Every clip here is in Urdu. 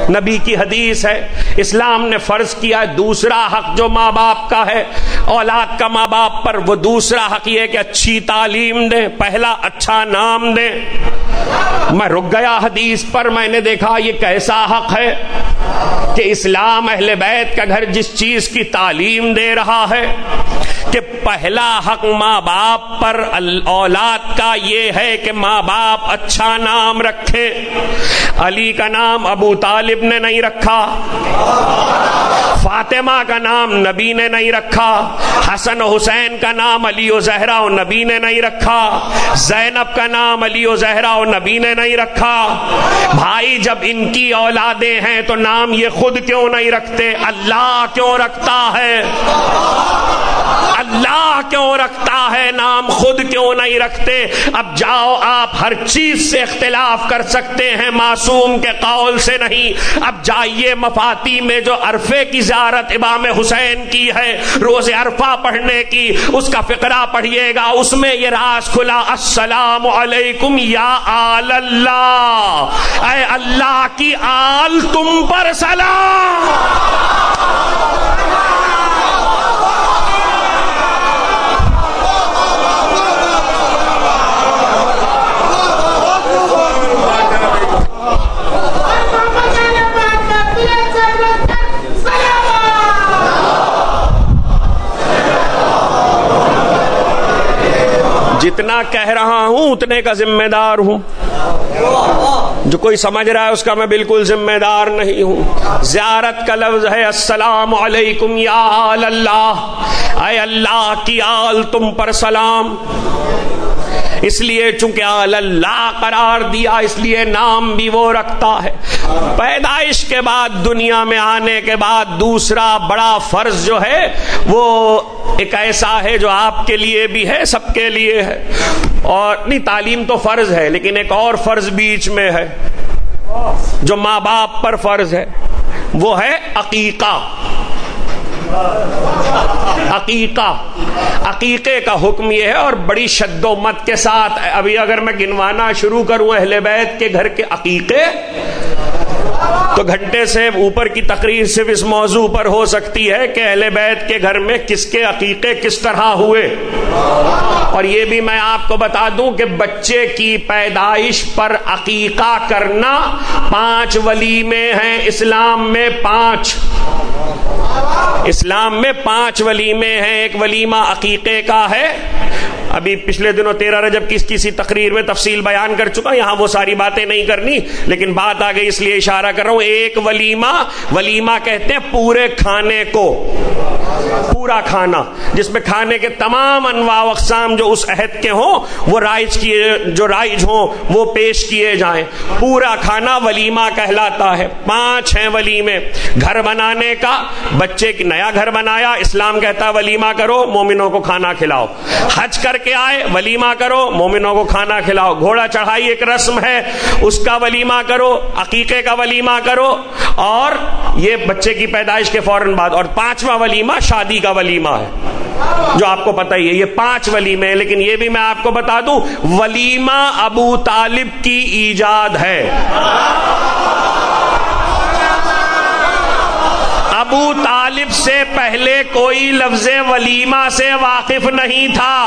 نبی کی حدیث ہے. اسلام نے فرض کیا دوسرا حق جو ماں باپ کا ہے اولاد کا ماں باپ پر، وہ دوسرا حق یہ ہے کہ اچھی تعلیم دیں، پہلا اچھا نام دیں. میں رک گیا حدیث پر، میں نے دیکھا یہ کیسا حق ہے کہ اسلام اہل بیت کا گھر جس چیز کی تعلیم دے رہا ہے کہ پہلا حق ماں باپ پر اولاد کا یہ ہے کہ ماں باپ اچھا نام رکھے. علی کا نام ابو طالب نے نہیں رکھا، فاطمہ کا نام نبی نے نہیں رکھا، حسن و حسین کا نام علی و زہرا و نبی نے نہیں رکھا، زینب کا نام علی و زہرا و نبی نے نہیں رکھا. بھائی جب ان کی اولادیں ہیں تو نام یہ خود کیوں نہیں رکھتے؟ اللہ کیوں رکھتا ہے؟ اللہ کیوں رکھتا ہے؟ نام خود کیوں نہیں رکھتے؟ اب جاؤ، آپ ہر چیز سے اختلاف کر سکتے ہیں، معصوم کے قول سے نہیں. اب جائیے مفاتی میں جو عرفے کی زیارت امام حسین کی ہے، روز عرفہ پڑھنے کی، اس کا فقرہ پڑھیے گا، اس میں یہ راز کھلا، السلام علیکم یا آل اللہ، اے اللہ کی آل تم پر سلام. جتنا کہہ رہا ہوں اتنے کا ذمہ دار ہوں، جو کوئی سمجھ رہا ہے اس کا میں بالکل ذمہ دار نہیں ہوں. زیارت کا لفظ ہے السلام علیکم یا آل اللہ، اے اللہ کی آل تم پر سلام. اس لیے چونکہ آل اللہ قرار دیا اس لیے نام بھی وہ رکھتا ہے. پیدائش کے بعد دنیا میں آنے کے بعد دوسرا بڑا فرض جو ہے وہ ایک ایسا ہے جو آپ کے لیے بھی ہے، سب کے لیے ہے. اور نہیں، تعلیم تو فرض ہے لیکن ایک اور فرض بیچ میں ہے جو ماں باپ پر فرض ہے، وہ ہے عقیقہ. عقیقے کا حکم یہ ہے، اور بڑی شد و مت کے ساتھ. ابھی اگر میں گنوانا شروع کروں اہل بیت کے گھر کے عقیقے تو گھنٹے سے اوپر کی تقریر صرف اس موضوع پر ہو سکتی ہے کہ اہل بیت کے گھر میں کس کے عقیقے کس طرح ہوئے. اور یہ بھی میں آپ کو بتا دوں کہ بچے کی پیدائش پر عقیقہ کرنا 5 ولیمے ہیں. اسلام میں 5 ولیمے ہیں. ایک ولیمہ عقیقے کا ہے، ابھی پچھلے دنوں 13 رجب کی کسی تقریر میں تفصیل بیان کر چکا، یہاں وہ ساری باتیں نہیں کرنی، لیکن بات آ گئی اس لیے اشارہ کر رہا ہوں. ایک ولیمہ کہتے ہیں پورے کھانے کو، پورا کھانا جس میں کھانے کے تمام انواع و اقسام جو اس عہد کے ہوں وہ رائج ہوں وہ پیش کیے جائیں. پورا کھانا ولیمہ کہلاتا ہے. 5 ہیں ولیمے. گھر بنانے کا، بچے کی نیا گھر بنایا، اسلام کہتا ولیمہ کرو، مومنوں کو کھانا کھلاؤ. حج کر کے آئے، ولیمہ کرو، مومنوں کو کھانا کھلاؤ. گھوڑا چڑھائی ایک رسم ہے، اس کا ولیمہ کرو. عقیقے کا ولیمہ کرو، اور یہ بچے کی پیدائش کے فوراً بعد. اور 5واں ولیمہ شادی کا ولیمہ ہے جو آپ کو پتہ ہی ہے. یہ 5 ولیمے ہیں. لیکن یہ بھی میں آپ کو بتا دوں ولیمہ ابو طالب کی ایجاد ہے. ابو طالب سے پہلے کوئی لفظ ولیمہ سے واقف نہیں تھا.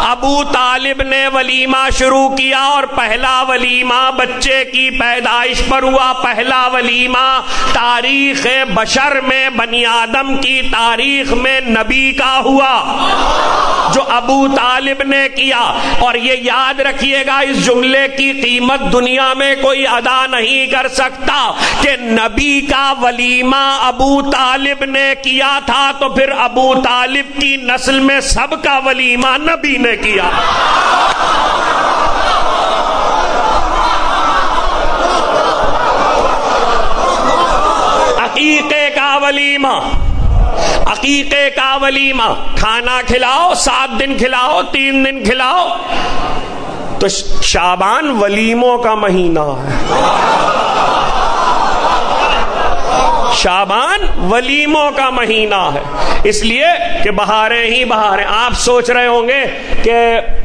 ابو طالب نے ولیمہ شروع کیا اور پہلا ولیمہ بچے کی پیدائش پر ہوا. پہلا ولیمہ تاریخ بشر میں، بنی آدم کی تاریخ میں نبی کا ہوا جو ابو طالب نے کیا. اور یہ یاد رکھیے گا اس جملے کی قیمت دنیا میں کوئی ادا نہیں کر سکتا کہ نبی کا ولیمہ ابو طالب نے کیا تھا تو پھر ابو طالب کی نسل میں سب کا ولیمہ نبی نے کیا. عقیقے کا ولیمہ کھانا کھلاؤ، 7 دن کھلاؤ، 3 دن کھلاؤ. تو شعبان ولیموں کا مہینہ ہے. شعبان ولیموں کا مہینہ ہے، اس لیے کہ بہاریں ہی بہاریں. آپ سوچ رہے ہوں گے کہ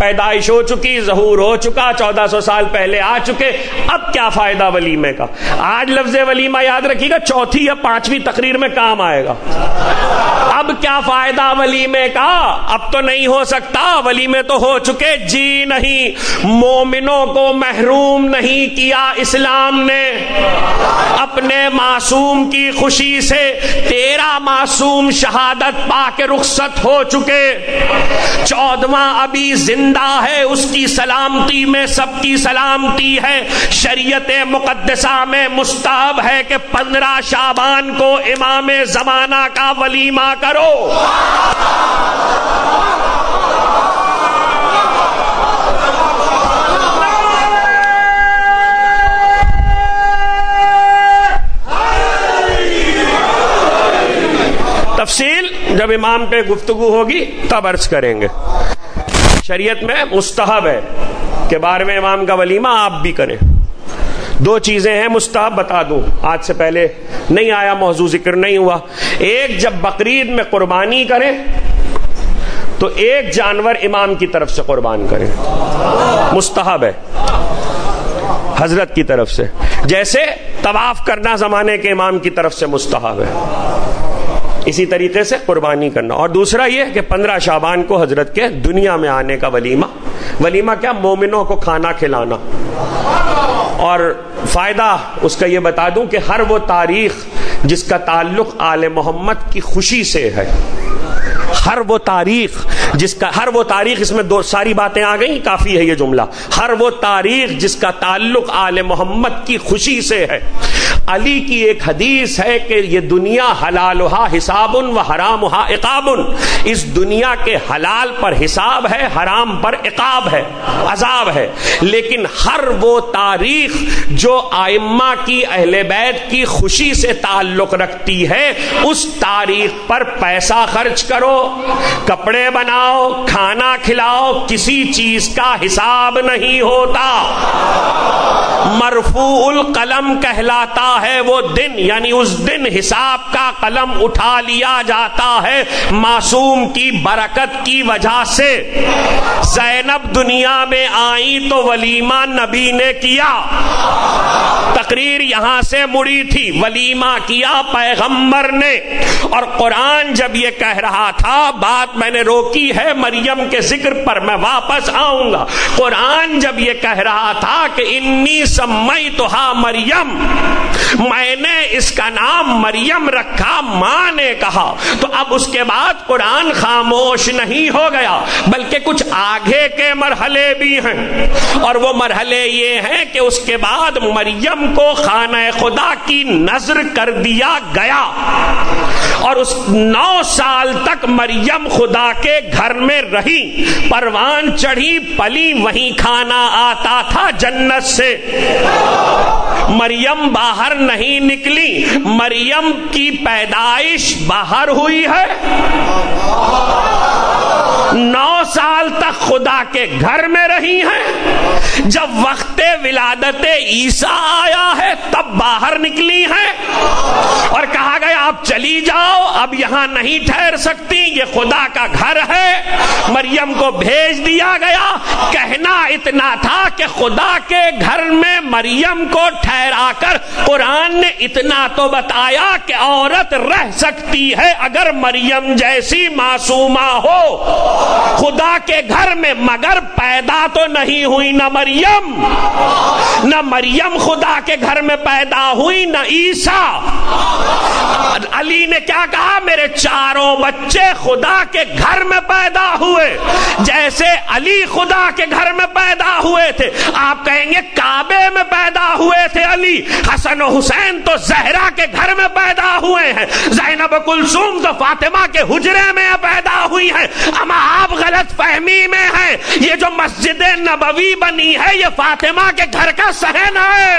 پیدائش ہو چکی، ظہور ہو چکا، 1400 سال پہلے آ چکے، اب کیا فائدہ ولیمے کا؟ آج لفظ ولیمہ یاد رکھیے گا، چوتھی یا پانچویں تقریر میں کام آئے گا۔ اب کیا فائدہ ولیمے کا؟ اب تو نہیں ہو سکتا، ولیمے تو ہو چکے۔ جی نہیں، مومنوں کو محروم نہیں کیا اسلام نے اپنے معصوم کی خوشی سے۔ تیرا معصوم شہادت پا کے رخصت ہو چکے، 14واں ابھی زندہ ہے، اس کی سلامتی میں سب کی سلامتی ہے۔ شریعت مقدسہ میں مستحب ہے کہ 15 شعبان کو امام زمانہ کا ولیمہ کرو۔ تفصیل جب امام پہ گفتگو ہوگی تب عرض کریں گے۔ شریعت میں مستحب ہے کہ 12ویں امام کا ولیمہ آپ بھی کریں۔ 2 چیزیں ہیں مستحب، بتا دوں، آج سے پہلے نہیں آیا، موضوع ذکر نہیں ہوا۔ ایک، جب بقرعید میں قربانی کریں تو ایک جانور امام کی طرف سے قربان کریں، مستحب ہے حضرت کی طرف سے، جیسے طواف کرنا زمانے کے امام کی طرف سے مستحب ہے، اسی طریقے سے قربانی کرنا۔ اور دوسرا یہ کہ 15 شعبان کو حضرت کے دنیا میں آنے کا ولیمہ۔ ولیمہ کیا؟ مومنوں کو کھانا کھلانا۔ اور فائدہ اس کا یہ بتا دوں کہ ہر وہ تاریخ جس کا تعلق آل محمد کی خوشی سے ہے، ہر وہ تاریخ اس میں 2 ساری باتیں آ گئیں، کافی ہے یہ جملہ، ہر وہ تاریخ جس کا تعلق آل محمد کی خوشی سے ہے۔ علی کی ایک حدیث ہے کہ یہ دنیا حلالہا حساب و حرامہا عقاب، اس دنیا کے حلال پر حساب ہے، حرام پر عقاب ہے، عذاب ہے۔ لیکن ہر وہ تاریخ جو ائمہ کی، اہل بیت کی خوشی سے تعلق رکھتی ہے، اس تاریخ پر پیسہ خرچ کرو، کپڑے بناؤ، کھانا کھلاؤ، کسی چیز کا حساب نہیں ہوتا۔ مرفوع القلم کہلاتا ہے وہ دن، یعنی اس دن حساب کا قلم اٹھا لیا جاتا ہے معصوم کی برکت کی وجہ سے۔ زینب دنیا میں آئی تو ولیمہ نبی نے کیا، تقریر یہاں سے مڑی تھی، ولیمہ کیا پیغمبر نے۔ اور قرآن جب یہ کہہ رہا تھا، بات میں نے روکی ہے مریم کے ذکر پر، میں واپس آؤں گا۔ قرآن جب یہ کہہ رہا تھا کہ انی سمیتہا مریم، میں نے اس کا نام مریم رکھا، ماں نے کہا، تو اب اس کے بعد قرآن خاموش نہیں ہو گیا، بلکہ کچھ آگے کے مرحلے بھی ہیں، اور وہ مرحلے یہ ہیں کہ اس کے بعد مریم کو خانہ خدا کی نذر کر دیا گیا، اور اس 9 سال تک مریم خدا کے گھر میں رہی، پروان چڑھی، پلی، وہیں کھانا آتا تھا جنت سے۔ مریم باہر نہیں نکلی، مریم کی پیدائش باہر ہوئی ہے، 9 سال تک خدا کے گھر میں رہی ہیں، جب وقت ولادت عیسیٰ آیا ہے تب باہر نکلی ہیں، اور کہا گیا اب چلی جاؤ، اب یہاں نہیں ٹھہر سکتی، یہ خدا کا گھر ہے۔ مریم کو بھیج دیا گیا۔ کہنا اتنا تھا کہ خدا کے گھر میں مریم کو ٹھہرا کر قرآن نے اتنا تو بتایا کہ عورت رہ سکتی ہے اگر مریم جیسی معصومہ ہو خدا کے گھر میں، مگر پیدا تو نہیں ہوئی نہ مریم خدا کے گھر میں پیدا ہوئی، نہ عیسیٰ۔ علی نے کیا کہا؟ میرے 4 بچے خدا کے گھر میں پیدا ہوئے، جیسے علی خدا کے گھر میں پیدا ہوئے تھے۔ آپ کہیں گے کعبے میں پیدا ہوئے تھے علی، حسن و حسین تو زہرا کے گھر میں پیدا ہوئے ہیں، زینب کلثوم تو فاطمہ کے حجرے میں پیدا ہوئی ہیں۔ اما آپ غلط فہمی میں ہیں، یہ جو مسجد نبوی بنی ہے یہ فاطمہ کے گھر کا صحن ہے۔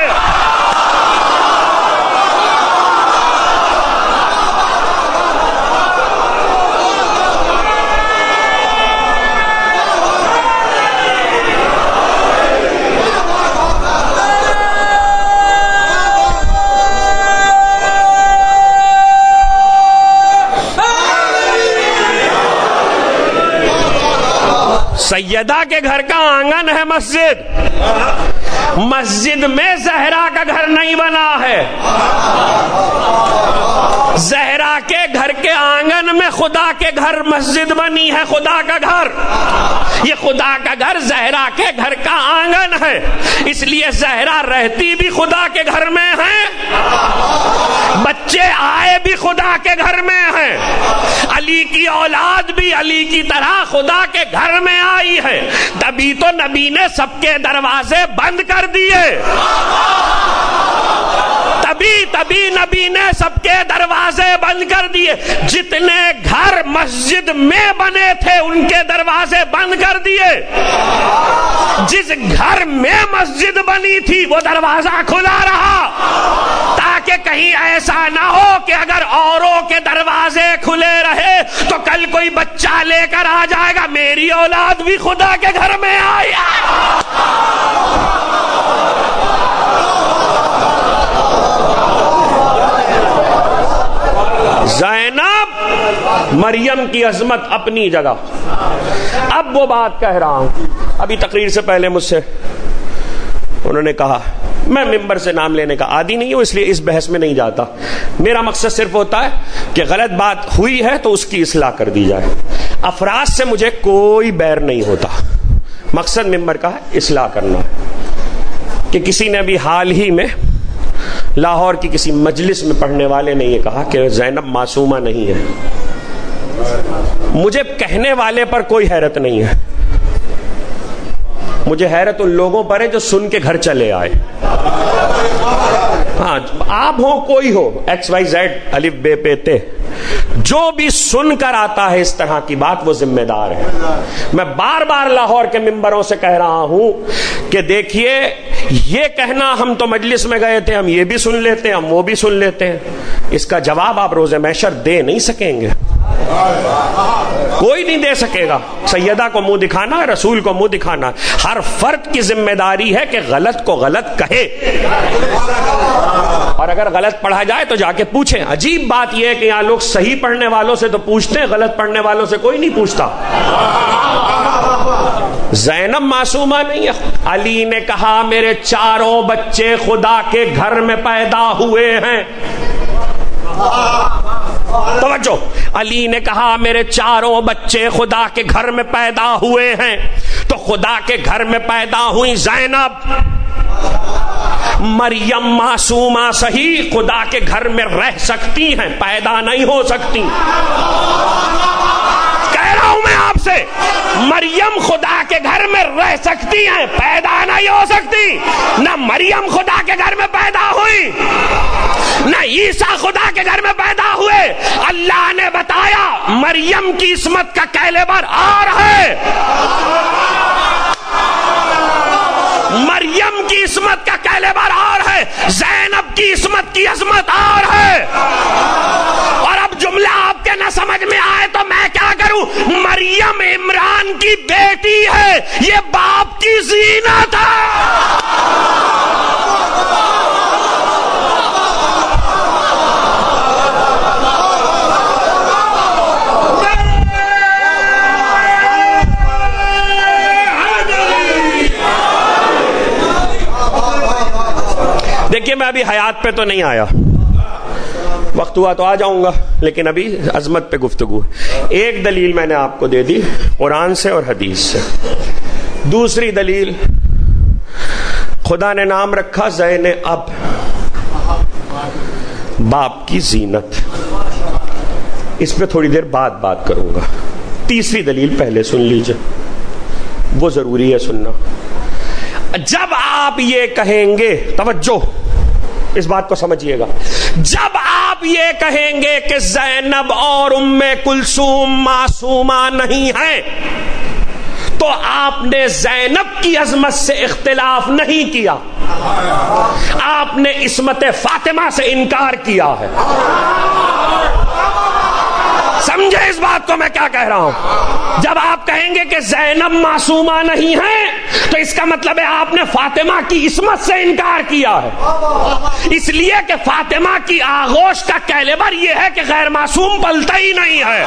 سیدہ کے گھر کا آنگن ہے مسجد، مسجد میں زہرا کا گھر نہیں بنا ہے، زہرا کے گھر کے آنگن میں خدا کے گھر مسجد بنی ہے، خدا کا گھر، یہ خدا کا گھر زہرا کے گھر کا آنگن ہے، اس لیے زہرا رہتی بھی خدا کے گھر میں ہے، بچے آئے بھی خدا کے گھر میں ہیں، علی کی اولاد بھی علی کی طرح خدا کے گھر میں آئی ہے، تبھی تو نبی نے سب کے دروازے بند کر دیے، تبھی نبی نے سب کے دروازے بند کر دیے، جتنے گھر مسجد میں بنے تھے ان کے دروازے بند کر دیے، جس گھر میں مسجد بنی تھی وہ دروازہ کھلا رہا، تاکہ کہیں ایسا نہ ہو کہ اگر اوروں کے دروازے کھلے رہے تو کل کوئی بچہ لے کر آ جائے گا میری اولاد بھی خدا کے گھر میں آئی۔ زینب مریم کی عظمت اپنی جگہ، اب وہ بات کہہ رہا ہوں، ابھی تقریر سے پہلے مجھ سے انہوں نے کہا، میں ممبر سے نام لینے کا عادی نہیں ہوں اس لیے اس بحث میں نہیں جاتا، میرا مقصد صرف ہوتا ہے کہ غلط بات ہوئی ہے تو اس کی اصلاح کر دی جائے، افراد سے مجھے کوئی بیر نہیں ہوتا، مقصد ممبر کا ہے اصلاح کرنا، کہ کسی نے بھی حال ہی میں لاہور کی کسی مجلس میں پڑھنے والے نے یہ کہا کہ زینب معصومہ نہیں ہے، مجھے کہنے والے پر کوئی حیرت نہیں ہے، مجھے حیرت ان لوگوں پر ہے جو سن کے گھر چلے آئے، ہاں آپ ہو کوئی ہو ایکس وائی زیڈ الف بے پے تے، جو بھی سن کر آتا ہے اس طرح کی بات وہ ذمہ دار ہے۔ میں بار بار لاہور کے ممبروں سے کہہ رہا ہوں کہ دیکھیے یہ کہنا ہم تو مجلس میں گئے تھے، ہم یہ بھی سن لیتے ہیں، ہم وہ بھی سن لیتے ہیں، اس کا جواب آپ روز محشر دے نہیں سکیں گے، کوئی نہیں دے سکے گا، سیدہ کو منہ دکھانا، رسول کو منہ دکھانا، ہر فرد کی ذمہ داری ہے کہ غلط کو غلط کہے، اور اگر غلط پڑھا جائے تو جا کے پوچھیں۔ عجیب بات یہ ہے کہ یہاں لوگ صحیح پڑھنے والوں سے تو پوچھتے ہیں، غلط پڑھنے والوں سے کوئی نہیں پوچھتا۔ زینب معصومہ نہیں ہے، علی نے کہا میرے چاروں بچے خدا کے گھر میں پیدا ہوئے ہیں، توجہ، علی نے کہا میرے چاروں بچے خدا کے گھر میں پیدا ہوئے ہیں، تو خدا کے گھر میں پیدا ہوئی زینب، مریم معصومہ صحیح خدا کے گھر میں رہ سکتی ہیں، پیدا نہیں ہو سکتی، کہہ رہا ہوں میں آپ سے، مریم خدا کے گھر میں رہ سکتی ہیں، پیدا نہیں ہو سکتی، نہ مریم خدا کے گھر میں پیدا ہوئی نہ عیسیٰ خدا کے گھر میں پیدا ہوئے، اللہ نے بتایا مریم کی عصمت کا کیلیبر اور ہے، مریم کی عصمت کا کیلیبر اور ہے، زینب کی عصمت کی عظمت اور ہے، اور اب جملہ آپ کے نہ سمجھ میں آئے تو میں کیا کروں، مریم عمران کی بیٹی ہے، یہ باپ کی زینت ہے۔ دیکھیے میں ابھی حیات پہ تو نہیں آیا، وقت ہوا تو آ جاؤں گا، لیکن ابھی عظمت پہ گفتگو ہے۔ ایک دلیل میں نے آپ کو دے دی قرآن سے اور حدیث سے، دوسری دلیل خدا نے نام رکھا زینب، باپ کی زینت، اس پہ تھوڑی دیر بعد بات کروں گا۔ تیسری دلیل پہلے سن لیجئے، وہ ضروری ہے سننا۔ جب آپ یہ کہیں گے، توجہ اس بات کو سمجھیے گا، جب آپ یہ کہیں گے کہ زینب اور ام کلثوم معصومہ نہیں ہیں، تو آپ نے زینب کی عظمت سے اختلاف نہیں کیا، آپ نے عصمت فاطمہ سے انکار کیا ہے۔ سمجھے اس بات کو میں کیا کہہ رہا ہوں؟ جب آپ کہیں گے کہ زینب معصومہ نہیں ہے تو اس کا مطلب ہے آپ نے فاطمہ کی عصمت سے انکار کیا ہے، اس لیے کہ فاطمہ کی آغوش کا کیلیبر یہ ہے کہ غیر معصوم پلتا ہی نہیں ہے۔